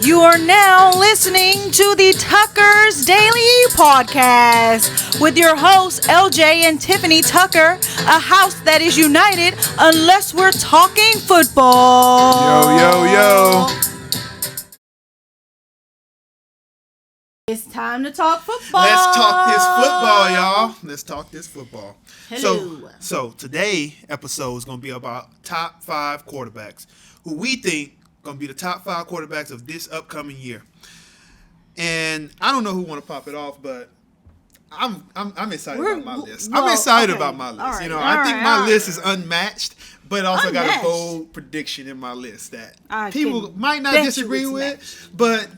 You are now listening to the TuckersDaily Podcast with your hosts, LJ and Tiffany Tucker, a house that is united unless we're talking football. Yo. It's time to talk football. Let's talk this football, y'all. Let's talk this football. Hello. So today episode is going to be about top 5 quarterbacks who we think going to be the top 5 quarterbacks of this upcoming year. And I don't know who want to pop it off, but I'm excited about my list. I'm excited about my list. Right, I think my list is unmatched, but also got Unmatched. a bold prediction in my list that I people can might not bet you disagree it's with, matched. but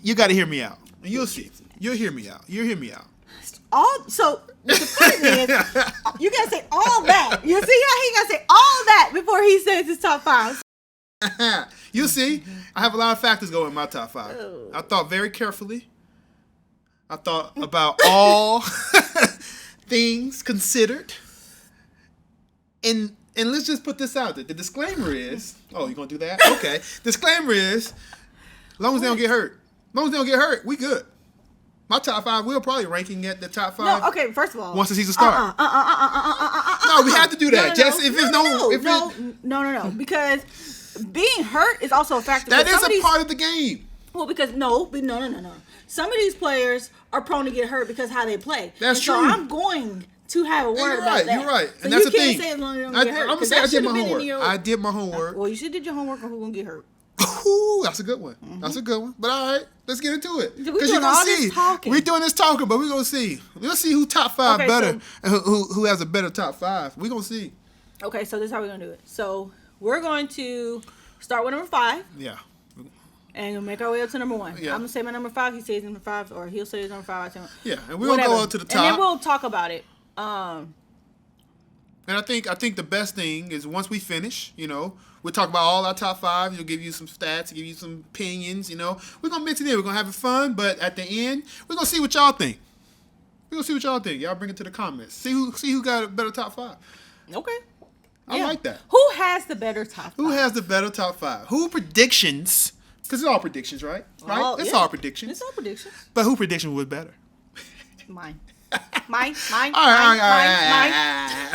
you got to hear me out. And you'll see. You'll hear me out. So the thing is, you gotta say all that. You see how he gotta say all that before he says his top 5. You see, I have a lot of factors going in my top 5. Oh. I thought very carefully. I thought about all things considered. And let's just put this out there. The disclaimer is, oh, you're going to do that? Okay. Disclaimer is, as long as they don't get hurt. We good. My top 5, we're probably ranking at the top 5. No, okay, first of all. Once the season starts. No, we have to do that. No. Because being hurt is also a factor. That is a part of the game. Well, because no. Some of these players are prone to get hurt because how they play. That's true. So I'm going to have a word about that. You're right. So and that's the you can't thing. say as long as you don't get hurt. I'm going to say I did my homework. Your... I did my homework. Well, you should did your homework on who's going to get hurt. Ooh, that's a good one. Mm-hmm. That's a good one. But all right, let's get into it. We're doing all this talking. We're doing this talking, but we're going to see. We'll see who top 5 better and who has a better top 5. We're going to see. Okay, so this is how we're going to do it. So we're going to start with number 5. Yeah. And we'll make our way up to number 1. Yeah. I'm going to say my number 5. He says number 5, or he'll say his number 5. Yeah, and we're going to go up to the top. And then we'll talk about it. And I think the best thing is once we finish, we'll talk about all our top 5. We'll give you some stats, give you some opinions, We're going to mix it in. We're going to have it fun, but at the end, we're going to see what y'all think. Y'all bring it to the comments. See who got a better top 5. Okay. I like that. Who has the better top 5? Who has the better top 5? Who predictions? Because it's all predictions, right? It's all predictions. It's all predictions. But who prediction was better? Mine. Mine. All right.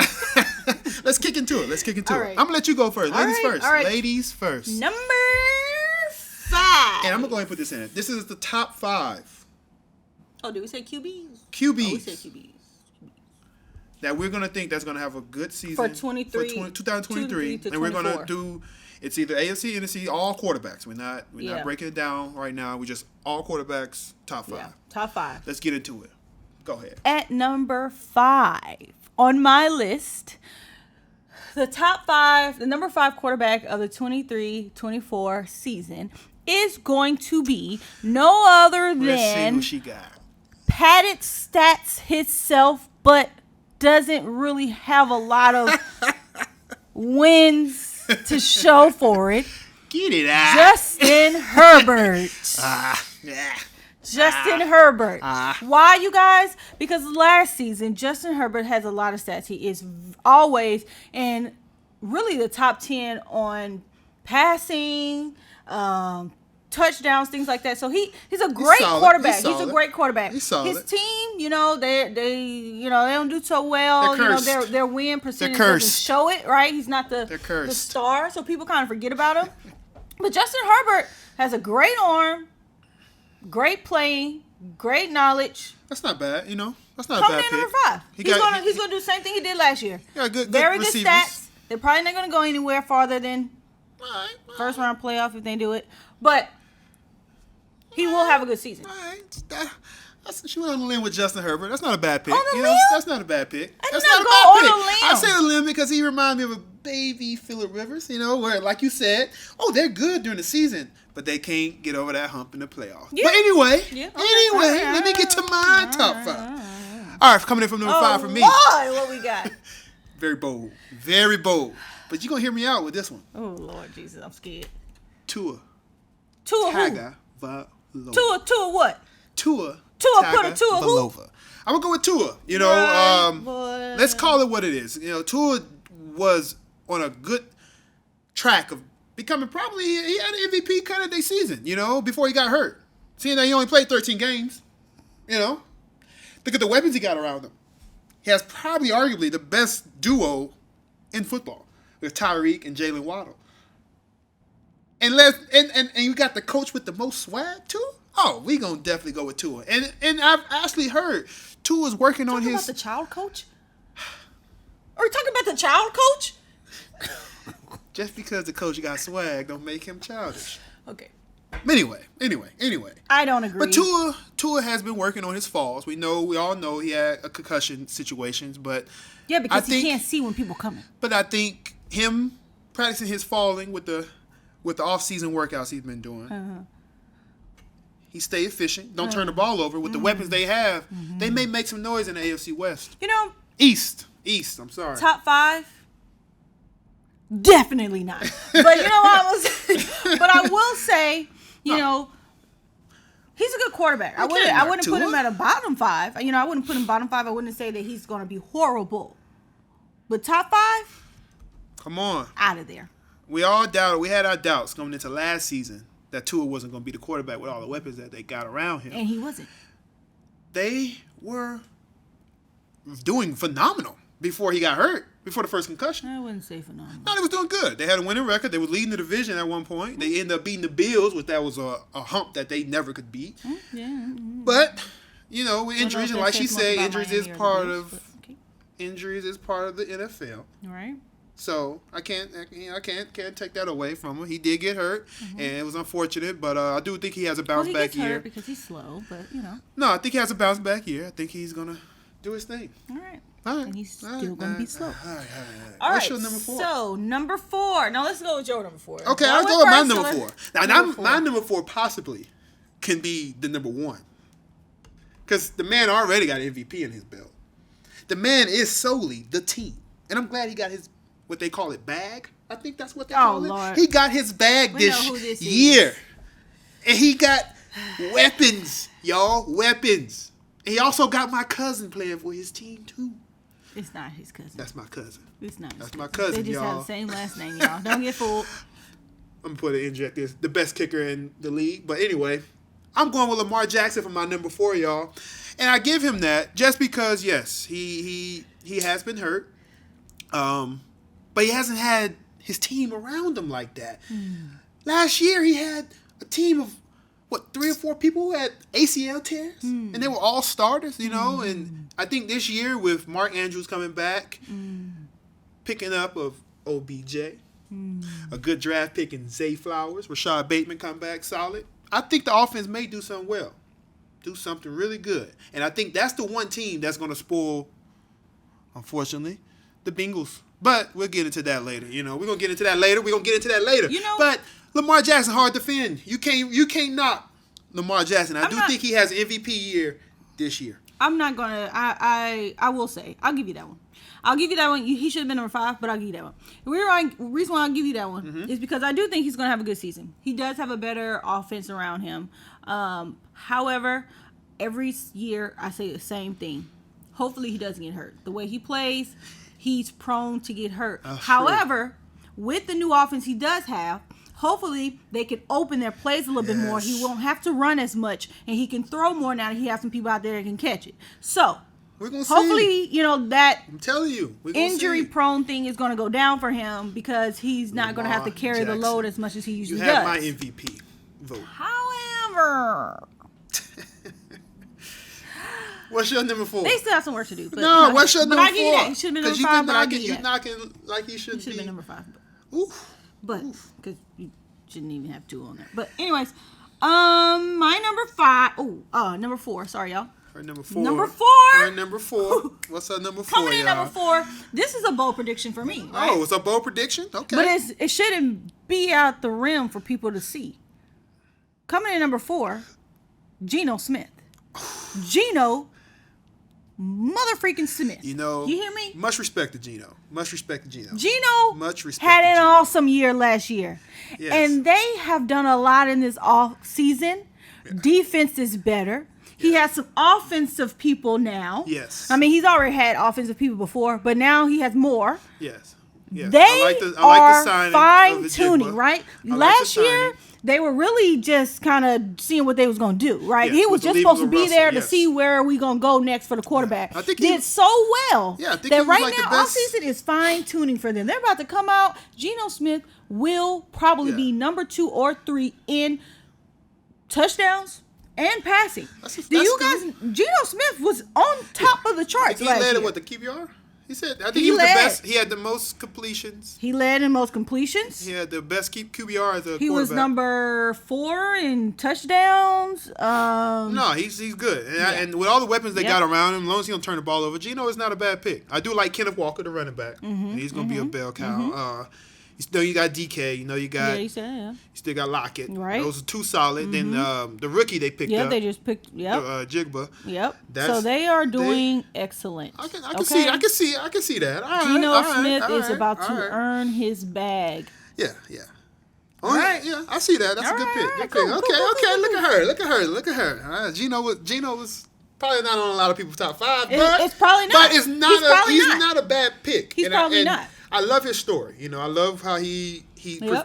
Let's kick into it. Right. I'm going to let you go first. Ladies first. All right. Ladies first. Number 5. And I'm going to go ahead and put this in. This is the top 5. Oh, did we say QBs? QBs. Oh, we said QBs. That we're going to think that's going to have a good season. For 2023. And we're going to do, it's either AFC, NFC, all quarterbacks. We're not breaking it down right now. We just all quarterbacks, top 5. Yeah, top 5. Let's get into it. Go ahead. At number 5 on my list, the number 5 quarterback of the 23-24 season is going to be no other Let's see than who she got. padded stats himself, but doesn't really have a lot of wins to show for it. Get it out. Justin Herbert. Justin Herbert. Why, you guys? Because last season, Justin Herbert has a lot of stats. He is always in really the top 10 on passing, touchdowns, things like that. So he's a great quarterback. He's a great quarterback. He's solid. His team, they don't do so well. They're cursed. Their win percentage doesn't show it, right? He's not the star, so people kind of forget about him. But Justin Herbert has a great arm. Great playing, great knowledge. That's not bad, That's not a bad pick. Coming in number 5. He's gonna do the same thing he did last year. Yeah, good Very good receivers. stats. They're probably not gonna go anywhere farther than first round playoff if they do it. But he will have a good season. All right. She went on the limb with Justin Herbert. That's not a bad pick. On the limb? That's not a bad pick. That's not a bad pick. I say the limb because he reminds me of a baby Phillip Rivers, where, like you said, they're good during the season, but they can't get over that hump in the playoffs. Yeah. But anyway, let me get to my top 5. All right, coming in from number 5 for me. Lord, what we got? Very bold. But you're going to hear me out with this one. Oh, Lord Jesus, I'm scared. Tua who? Tagovailoa. Tua what? Tua put a Tua who? I'm going to go with Tua. Let's call it what it is. Tua was on a good track of becoming probably, he had an MVP candidate season, before he got hurt. Seeing that he only played 13 games, look at the weapons he got around him. He has probably arguably the best duo in football with Tyreek and Jalen Waddle. And you got the coach with the most swag too? Oh, we gonna definitely go with Tua. And I've actually heard Tua's working on his... About the child coach? Are we talking about the child coach? Just because the coach got swag don't make him childish. Okay. Anyway. I don't agree. But Tua has been working on his falls. We all know he had a concussion situations, but yeah, because he can't see when people coming. But I think him practicing his falling with the off-season workouts he's been doing, he stay efficient. Don't turn the ball over. With the weapons they have, they may make some noise in the AFC West. East. I'm sorry. Top 5. Definitely not. But but I will say, he's a good quarterback. I wouldn't put him at a bottom 5. I wouldn't put him bottom 5. I wouldn't say that he's going to be horrible. But top 5? Come on. Out of there. We had our doubts coming into last season that Tua wasn't going to be the quarterback with all the weapons that they got around him. And he wasn't. They were doing phenomenal before he got hurt. Before the first concussion. I wouldn't say phenomenal. No, they was doing good. They had a winning record. They were leading the division at one point. They ended up beating the Bills, which that was a hump that they never could beat. Yeah. But, with injuries, and like she said, injuries is part of the NFL. All right. So I can't take that away from him. He did get hurt, and it was unfortunate. But I do think he has a bounce back year. Hurt because he's slow, but No, I think he has a bounce back year. I think he's gonna do his thing. All right. And he's still going to be slow. All right. What's your number 4? So, number 4. Now, let's go with your number 4. Okay, I'll go with my number 4. Now, my number 4 possibly can be the number 1. Because the man already got MVP in his belt. The man is solely the team. And I'm glad he got his, what they call it, bag. I think that's what they call it. Lord. He got his bag this year. And he got weapons, y'all. Weapons. And he also got my cousin playing for his team, too. It's not his cousin. That's my cousin. It's not his That's my cousin, They just y'all. have the same last name, y'all. Don't get fooled. I'm going to inject this. The best kicker in the league. But anyway, I'm going with Lamar Jackson for my number 4, y'all. And I give him that just because, yes, he has been hurt. But he hasn't had his team around him like that. Last year, he had a team of, 3 or 4 people who had ACL tears? And they were all starters, And I think this year with Mark Andrews coming back, picking up of OBJ, a good draft pick in Zay Flowers, Rashad Bateman come back solid. I think the offense may do something well. Do something really good. And I think that's the one team that's going to spoil, unfortunately, the Bengals. But we'll get into that later. We're going to get into that later. But Lamar Jackson, hard to defend. You can't knock Lamar Jackson. I think he has an MVP year this year. I'm not going to. I will say. I'll give you that one. He should have been number 5, but I'll give you that one. The reason why I'll give you that one is because I do think he's going to have a good season. He does have a better offense around him. However, every year I say the same thing. Hopefully he doesn't get hurt. The way he plays, he's prone to get hurt. However, with the new offense he does have, hopefully they can open their plays a little bit more. He won't have to run as much, and he can throw more now that he has some people out there that can catch it. So, we're gonna hopefully, that I'm telling you, injury-prone thing is going to go down for him because he's not going to have to carry the load as much as he usually does. You have my MVP vote. However... What's your number 4? They still have some work to do. But what's your number 4? I give you that. He should have been number 5, but I give you that. You're knocking like he should be. He should have been number 5. Oof. But, because you shouldn't even have 2 on there. But anyways, my number 5. Number 4. Sorry, y'all. Her number 4. Her number 4. What's her number 4, Coming in number 4. This is a bold prediction for me. Right? Oh, it's a bold prediction? Okay. But it shouldn't be out the rim for people to see. Coming in number 4, Geno Smith. Geno mother-freaking Smith. You hear me? Much respect to Geno. Geno had an awesome year last year. Yes. And they have done a lot in this off season. Yeah. Defense is better. He has some offensive people now. Yes. I mean, he's already had offensive people before, but now he has more. Yes. Yes. They I like the signing fine of tuning, Jigba. right? I like Last the year, signing. they were really just kind of seeing what they was going to do, right? Yes, He was with the just leaving supposed to of be Russell, there to yes. see where we going to go next for the quarterback. Yeah. I think he did so well Yeah, I think that he was right like the now, best. offseason is fine tuning for them. They're about to come out. Geno Smith will probably Yeah. be number 2 or 3 in touchdowns and passing. That's You good. guys, Geno Smith was on top of the charts He last led year. it with the QBR. He said, I think He he was led. the best. He had the most completions. He led in most completions. He had the best QBR as a He quarterback. was number 4 in touchdowns. No, he's good. And with all the weapons they got around him, as long as he don't turn the ball over, Geno is not a bad pick. I do like Kenneth Walker, the running back. He's going to be a bell cow. You got DK. You got you said, you still got Lockett. Right. Those are 2 solid. Then the rookie they picked up. they just picked. Jigba. So they are doing excellent. I can see that. All right, Geno Smith is about to earn his bag. Yeah. All right. Yeah, I see that. That's a good pick. All right, Good cool, pick. cool, Okay. cool, Look at her. All right, Geno was probably not on a lot of people's top 5, but It's probably not. But he's not a bad pick. He's probably not. I love his story. I love how he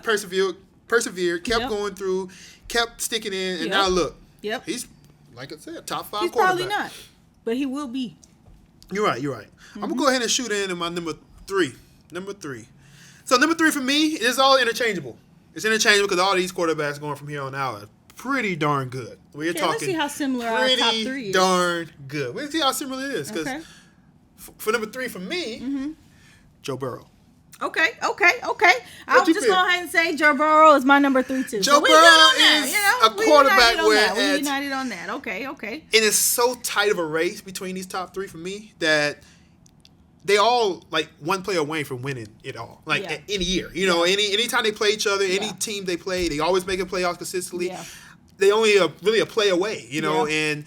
persevered, kept going through, kept sticking in, and now look. He's, like I said, top 5 He's quarterback. probably not, but he will be. You're right. I'm going to go ahead and shoot in my number 3. So number 3 for me is all interchangeable. It's interchangeable because all these quarterbacks going from here on out are pretty darn good. We're talking let's see how similar our top 3 pretty is. darn good. We'll see how similar it is. Because for number 3 for me, Joe Burrow. Okay. I'm just going ahead and say Joe Burrow is my number 3 too. Joe Burrow is a quarterback we united on that. Okay. And it's so tight of a race between these top 3 for me that they all like one player away from winning it all. Like any year, anytime they play each other, any team they play, they always make playoffs consistently. Yeah. They only really a play away, and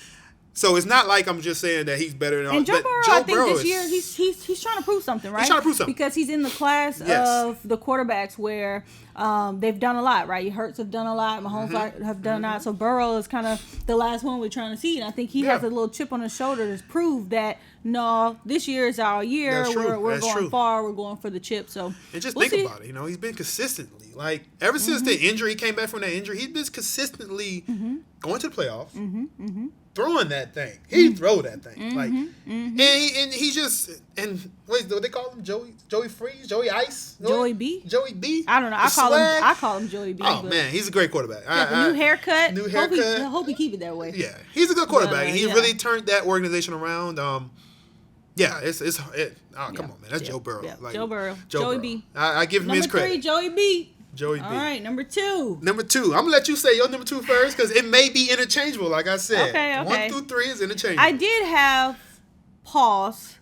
so it's not like I'm just saying that he's better than. And Joe Burrow, I think this year he's trying to prove something, right? He's trying to prove something because he's in the class of the quarterbacks where they've done a lot, right? Hurts have done a lot, Mahomes have done a lot. So Burrow is kind of the last one we're trying to see, and I think he has a little chip on his shoulder to prove that no, this year is our year. We're going far. We're going for the chip. So and just think about it. He's been consistently like ever since the injury, he came back from that injury. He's been consistently going to the playoffs. Throwing that thing, he throw that thing and he just wait, what they call him? Joey Freeze, Joey Ice, Joey B. I don't know. I call him Joey B. Oh man, he's a great quarterback. The new haircut. Hope he keep it that way. Yeah, he's a good quarterback. He really turned that organization around. Come on, man, that's Joe Burrow. Yeah. Joe Burrow. Joey B. I give him his credit. Number 3, Joey B. Joey B. All right, number 2. I'm gonna let you say your number 2 first because it may be interchangeable. Like I said, okay. 1 through 3 is interchangeable. I did have pause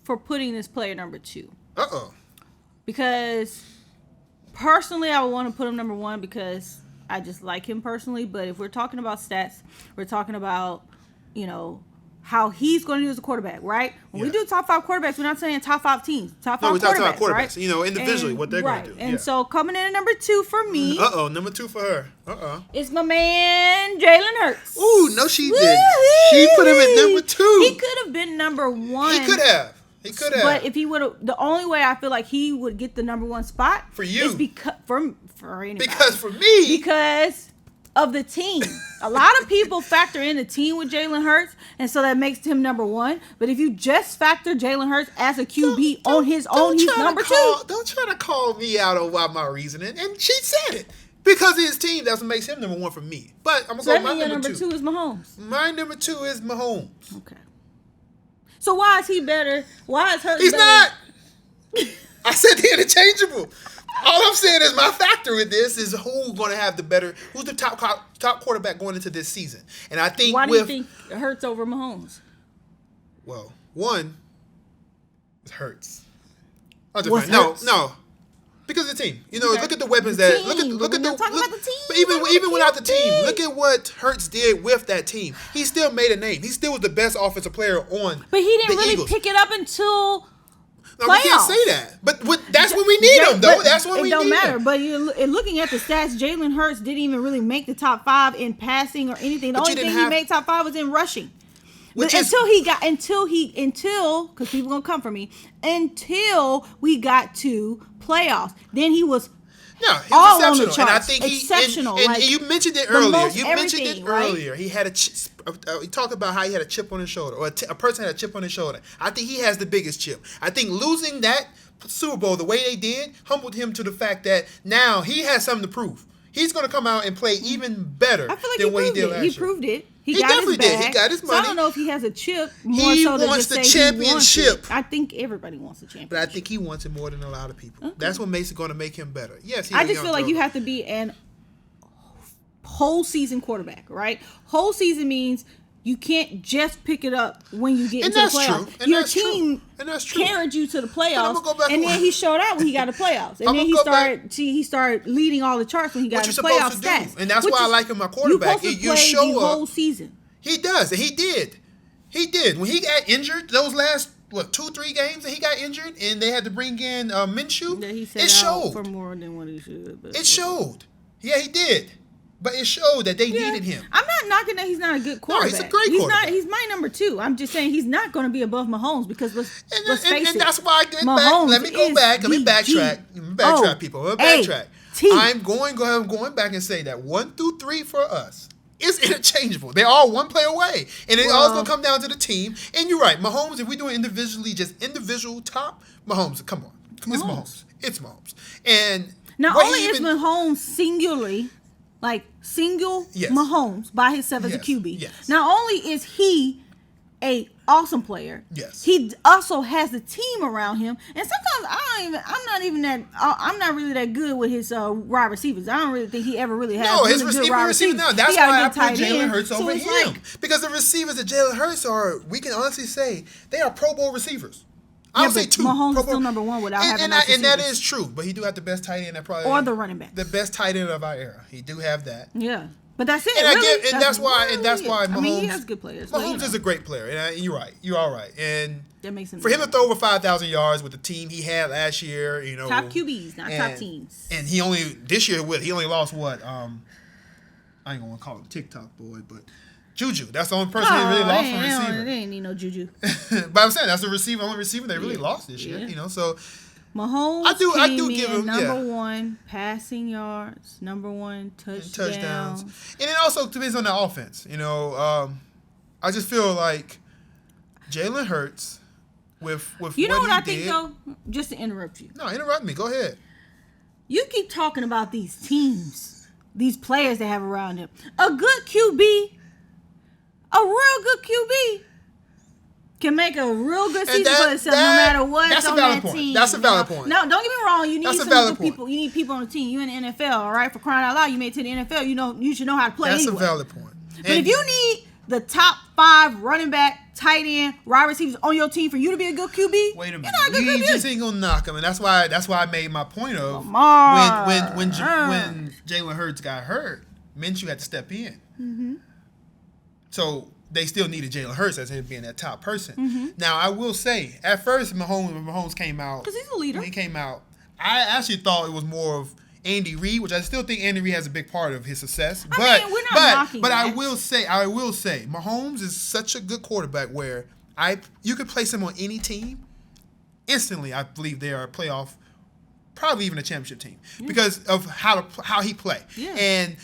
for putting this player number 2. Because personally, I would want to put him number 1 because I just like him personally. But if we're talking about stats, we're talking about how he's going to do as a quarterback, right? When we do top 5 quarterbacks, we're not saying top 5 teams. Top 5 we're talking about quarterbacks, right? Individually, what they're going to do. And so coming in at number 2 for me. Number 2 for her. It's my man, Jalen Hurts. Ooh, no, she didn't. She put him at number 2. He could have been number 1. He could have. But if he would have, the only way I feel like he would get the number 1 spot for you is because for anybody. Because for me. Because of the team. A lot of people factor in the team with Jalen Hurts, and so that makes him number 1. But if you just factor Jalen Hurts as a QB on his own, he's number 2. Don't try to call me out on my reasoning. And she said it. Because of his team, that's what makes him number 1 for me. But I'm going to go with my number 2. Is Mahomes. My number 2 is Mahomes. Okay. So why is he better? Why is Hurts better? He's not. I said the interchangeable. All I'm saying is my factor with this is who's going to have who's the top quarterback going into this season. And I think why do you think Hurts over Mahomes? Well, one is Hurts. No. Because of the team. Look at the weapons look at the team. But even without the team, look at what Hurts did with that team. He still made a name. He still was the best offensive player on. But he didn't really Eagles. Pick it up until No, we can't say that. But that's when we need him, though. That's when we need him. It don't matter. But looking at the stats, Jalen Hurts didn't even really make the top 5 in passing or anything. The only thing he made top 5 was in rushing. Until because people gonna come for me. Until we got to playoffs, then he was. No, he was all exceptional, on the charts. And I think exceptional. And you mentioned it earlier. Right? He had he talked about how he had a chip on his shoulder, or a person had a chip on his shoulder. I think he has the biggest chip. I think losing that Super Bowl the way they did humbled him to the fact that now he has something to prove. He's going to come out and play even better than what he did last year. He proved it. He definitely got his bag. He got his money. So I don't know if he has a chip. He wants the championship. I think everybody wants a championship. But I think he wants it more than a lot of people. Okay. That's what makes it going to make him better. Yes, I just feel like you have to be an whole season quarterback, right? Whole season means you can't just pick it up when you get into the playoffs. Your team carried you to the playoffs, and then he showed out when he got to playoffs, and then he started leading all the charts when he got to playoff stats. And that's why I like him, my quarterback. You show the whole season. He does, and he did. He did. When he got injured, those last 2-3 games that he got injured, and they had to bring in Minshew, it showed for more than what he should. It showed. Yeah, he did. But it showed that they needed him. I'm not knocking that he's not a good quarterback. No, he's a great quarterback. He's my number 2. I'm just saying he's not going to be above Mahomes because let's face it. And that's why I get back. Let me go back. Let me backtrack. People. Let me backtrack. I'm going back and say that 1 through 3 for us is interchangeable. They're all one play away. And it all going to come down to the team. And you're right. Mahomes, if we do it individually, just individual top, Mahomes, come on. It's Mahomes. And not only is Mahomes singularly, Mahomes by himself as a QB. Yes. Not only is he a awesome player, he also has the team around him. And sometimes I'm not really that good with his wide receivers. I don't really think he ever really has his receivers now. That's why I put Jalen Hurts over him. Because the receivers that Jalen Hurts we can honestly say, they are Pro Bowl receivers. I would say 2. Mahomes is still number 1 without having those and that is true. But he do have the best tight end or the running back. The best tight end of our era. He do have that. Yeah. But that's it. And that's why Mahomes. I mean, he has good players. Mahomes is a great player, and you're right. You're all right. And that makes him for him to throw over 5,000 yards with the team he had last year, top QBs, not top teams. And he only lost what? I ain't gonna call him TikTok boy, but Juju. That's the only person they really lost from receiver. They ain't need no Juju. But I'm saying that's the only receiver they really lost this year. So Mahomes I do give him number 1 passing yards, number 1 touchdowns. And it also depends on the offense. I just feel like Jalen Hurts with what I think though. Just to interrupt you. No, interrupt me. Go ahead. You keep talking about these teams, these players they have around him. A good QB, a real good QB, can make a real good season for himself no matter what's on that team. That's a valid point. No, don't get me wrong. You need some good people. You need people on the team. You in the NFL, all right? For crying out loud, you made it to the NFL. You should know how to play. That's anyway. a valid point. But if you need the top 5 running back, tight end, wide receivers on your team for you to be a good QB, wait a minute, you just ain't gonna knock him, and that's why I made my point of when Jalen Hurts got hurt, Minshew had to step in. Mm-hmm. So they still needed Jalen Hurts as him being that top person. Mm-hmm. Now, I will say, at first, when Mahomes came out, because he's a leader. When he came out, I actually thought it was more of Andy Reid, which I still think Andy Reid has a big part of his success. But we're not knocking that. I will say, Mahomes is such a good quarterback where you could place him on any team. Instantly, I believe they are a playoff, probably even a championship team because of how he play. Yeah. And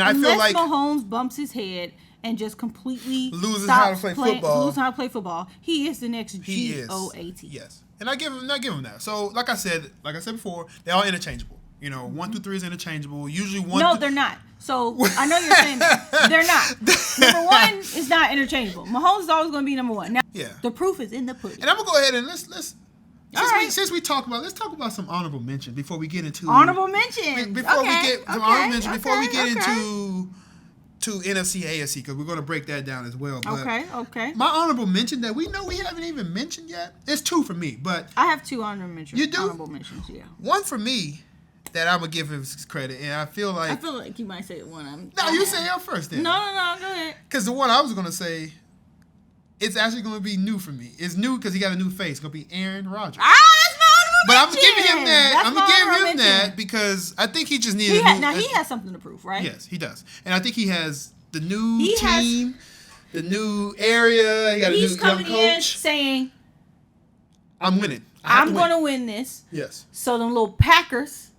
I feel like Mahomes bumps his head and just completely loses how to play football. He is the next GOAT. Yes. And I give him that. So like I said before, they're all interchangeable. 1 through 3 is interchangeable. Usually 1. No, they're not. So I know you're saying that. They're not. Number 1 is not interchangeable. Mahomes is always going to be number 1. Now, the proof is in the pudding. And I'm gonna go ahead and let's since we talk about, let's talk about some honorable mention before we get into honorable mention. Before we get into NFC AFC, because we're going to break that down as well. But okay. My honorable mention that we haven't even mentioned yet, it's 2 for me, but I have 2 honorable mentions. You do? Honorable mentions, yeah. 1 for me that I'm going to give him credit, and I feel like you might say one. You say it first then. No, go ahead. Because the one I was going to say, it's actually going to be new for me. It's new because he got a new face. It's going to be Aaron Rodgers. That's my honorable mention. But I'm giving him that. I'm giving him that because I think he just needed he has something to prove, right? Yes, he does. And I think he has the new team. the new area. He got a new young coach. He's coming in saying, I'm winning. I'm going to win this. Yes. So them little Packers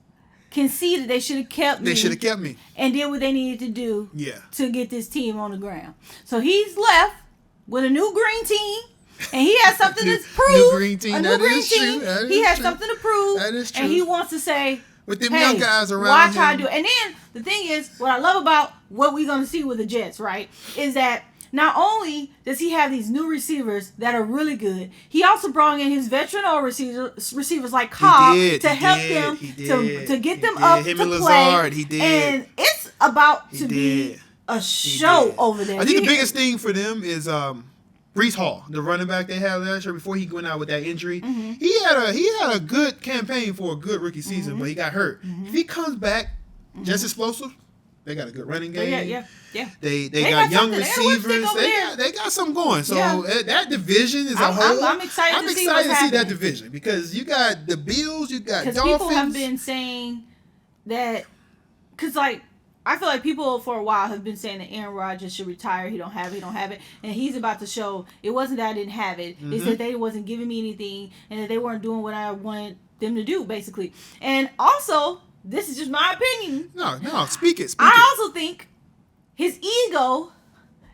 can see that they should have kept me. They should have kept me. And did what they needed to do Yeah. to get this team on the ground. So he's left with a new green team. And he has something to prove. New green team. A new green team. He has something to prove. That is true. And he wants to say, with them hey, young guys around watch him. how I do it. And then the thing is, what I love about what we're going to see with the Jets, right, is that not only does he have these new receivers that are really good, he also brought in his veteran old receivers like Cobb to help them to get them up him to and play. Lazard, he did. And it's about to be a show over there. I think the biggest thing for them is Breece Hall, the running back they had last year before he went out with that injury. Mm-hmm. He had a good campaign for a good rookie season, but he got hurt. Mm-hmm. If he comes back just explosive, they got a good running game. Yeah. They got young receivers. They got something going. So that division as a whole, I'm excited to see that division because you got the Bills, you got Dolphins. Because people have been saying that, because I feel like people for a while have been saying that Aaron Rodgers should retire. He don't have it. And he's about to show it wasn't that I didn't have it. Mm-hmm. It's that they wasn't giving me anything and that they weren't doing what I wanted them to do, basically. And also, this is just my opinion. No, speak it. I also think his ego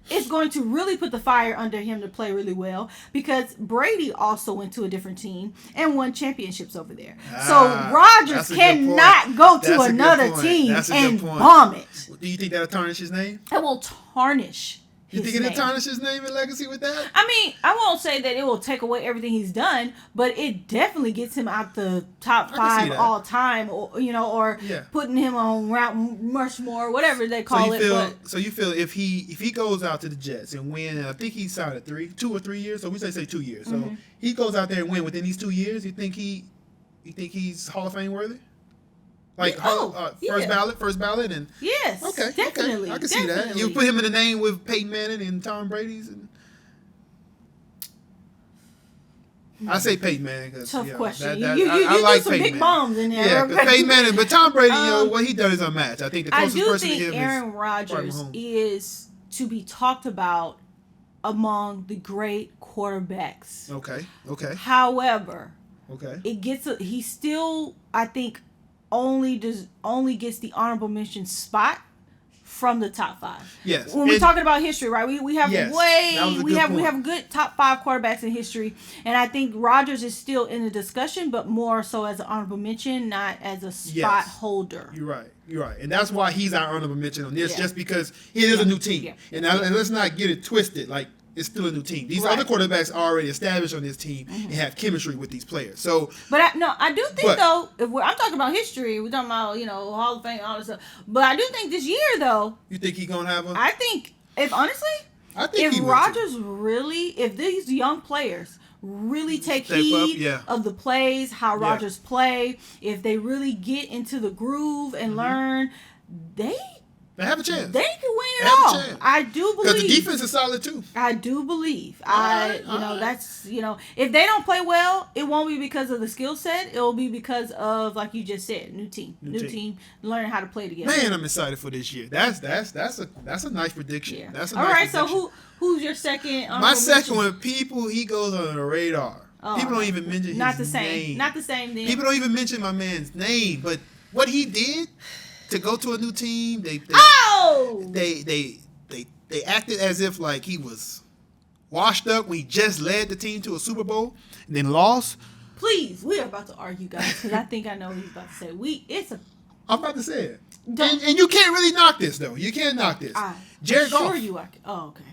is going to really put the fire under him to play really well because Brady also went to a different team and won championships over there. So Rodgers cannot go to another team and bomb it. Do you think that'll tarnish his name? It will tarnish You think it'll tarnish his name and legacy with that? I mean, I won't say that it will take away everything he's done, but it definitely gets him out the top 5 all time, or putting him on Mount Rushmore, whatever they call it. So you feel if he goes out to the Jets and win, I think he signed a 2 or 3 years. So we say 2 years. So he goes out there and win within these 2 years. You think he's Hall of Fame worthy? First ballot, and yes, definitely. I can see that. You put him in the name with Peyton Manning and Tom Brady's, and I say Peyton Manning because tough question. I you like do some Peyton big Manning. bombs in there. Yeah, because Peyton Manning, but Tom Brady, what he does is unmatched. I think the closest person to him is Aaron Rodgers is to be talked about among the great quarterbacks. Okay. However, he still, I think, only gets the honorable mention spot from the top 5. Yes. When we're talking about history, right? We have we have good top 5 quarterbacks in history, and I think Rodgers is still in the discussion, but more so as an honorable mention, not as a spot holder. You're right, and that's why he's our honorable mention on this, just because it is a new team, and let's not get it twisted. Like, it's still a new team. These other quarterbacks are already established on this team and have chemistry with these players. So, but I do think though, if I'm talking about history, we're talking about Hall of Fame, all this stuff. But I do think this year though, you think he's gonna have I think if Rodgers really, if these young players really take heed of the plays, how Rodgers play, if they really get into the groove and learn, they have a chance. They can win it all. I do believe. Because the defense is solid too. I do believe. That's if they don't play well, it won't be because of the skill set. It will be because of, like you just said, new team, learning how to play together. Man, I'm excited for this year. That's a nice prediction. Yeah. That's a nice prediction. So who's your second? My second one, he goes under the radar. People don't even mention his name. Not the same. Then people don't even mention my man's name, but what he did to go to a new team, they acted as if like he was washed up when he just led the team to a Super Bowl and then lost. Please, we are about to argue, guys, because I think I know what he's about to say. I'm about to say it, and you can't really knock this though. You can't knock this. Jared Goff. Okay.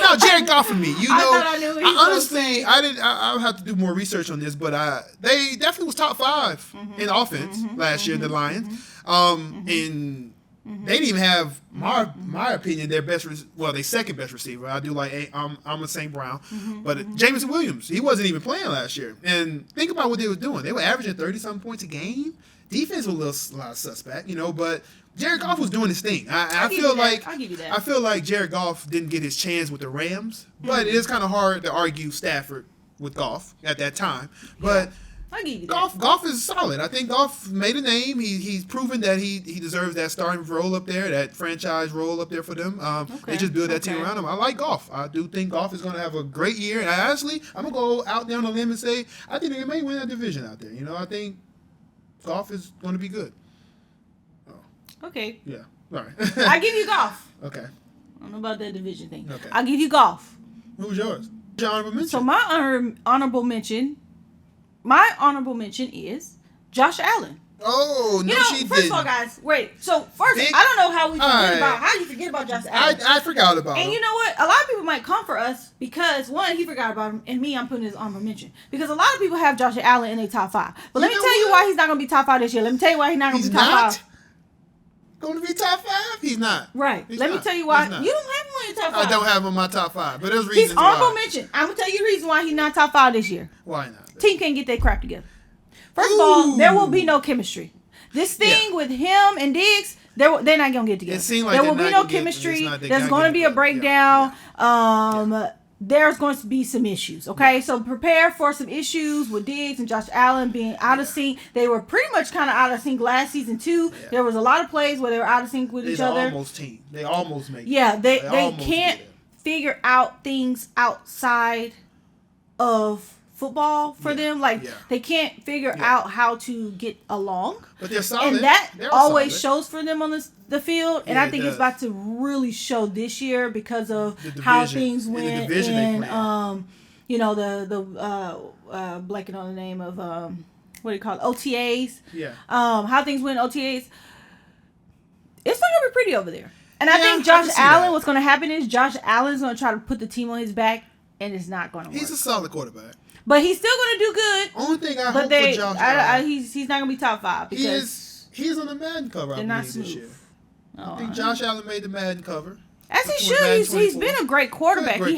No, Jared Goff for me. I knew honestly, I'll have to do more research on this, but they definitely was top 5 in offense last year. The Lions, and they didn't even have my opinion their second best receiver. I do like I'm a St. Brown, but Jameson Williams, he wasn't even playing last year. And think about what they were doing. They were averaging 30-something points a game. Defense was a lot suspect, but Jared Goff was doing his thing. I feel like Jared Goff didn't get his chance with the Rams, but it is kind of hard to argue Stafford with Goff at that time. But I give you that. Goff is solid. I think Goff made a name. He's proven that he deserves that starting role up there, that franchise role up there for them. They just build that team around him. I like Goff. I do think Goff is going to have a great year. And honestly, I'm going to go out there on a limb and say I think they may win that division out there. You know, I think Goff is going to be good. Oh. Okay. Yeah. All right. I give you Goff. Okay. I don't know about that division thing. Okay. I'll give you Goff. Who's yours? Your honorable mention. So my honorable mention is Josh Allen. Oh, no, she didn't. First of all, guys, wait. So first, I don't know how you forget about Josh Allen. I forgot about him. And you know what? A lot of people might come for us because one, he forgot about him, and me, I'm putting his honorable mention because a lot of people have Josh Allen in their top 5. But let me tell you why he's not going to be top 5 this year. Let me tell you why he's not going to be top 5. Going to be top 5? He's not. Right. Let me tell you why. You don't have him on your top 5. I don't have him on my top 5, but there's reasons he's honorable mention. I'm going to tell you the reason why he's not top 5 this year. Why not? Team can't get their crap together. First of all, there will be no chemistry. This thing with him and Diggs, they're not going to get together. It seems like there will be no chemistry. There's going to be a breakdown. There's going to be some issues. Okay, so prepare for some issues with Diggs and Josh Allen being out of sync. They were pretty much kind of out of sync last season too. Yeah. There was a lot of plays where they were out of sync with each other. Almost team. They almost made it. Yeah, they can't figure out things outside of football for them. They can't figure out how to get along. But they're solid. And that always shows for them on the field. And I think it's about to really show this year because of how things went. And blanking on the name of what do you call it? OTAs. Yeah. How things went in OTAs. It's not gonna be pretty over there. And I think Josh Allen, what's gonna happen is Josh Allen's gonna try to put the team on his back, and it's not gonna work. He's a solid quarterback. But he's still going to do good. Only thing I hope for Josh Allen. He's not going to be top 5. Because he's on the Madden cover, I believe, this year. I think Josh Allen made the Madden cover. As he should. He's been a great quarterback. He's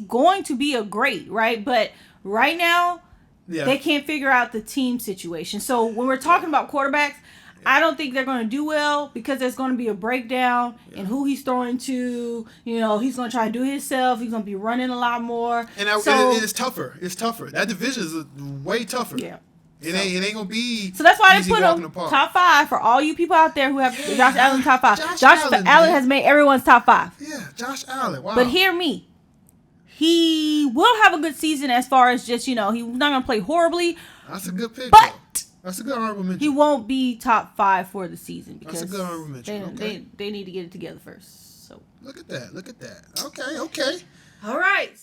going to be a great, right? But right now, they can't figure out the team situation. So when we're talking about quarterbacks, I don't think they're going to do well because there's going to be a breakdown in who he's throwing to. You know, he's going to try to do it himself. He's going to be running a lot more. And it's tougher. It's tougher. That division is way tougher. Yeah. It ain't going to be. So that's why they put him top 5 for all you people out there who have Josh Allen top 5. Josh Allen has made everyone's top 5. Yeah, Josh Allen. Wow. But hear me. He will have a good season as far as just, he's not going to play horribly. That's a good pick. But that's a good honorable mention. He won't be top 5 for the season because that's a good honorable mention. They need to get it together first. So look at that. Okay. All right.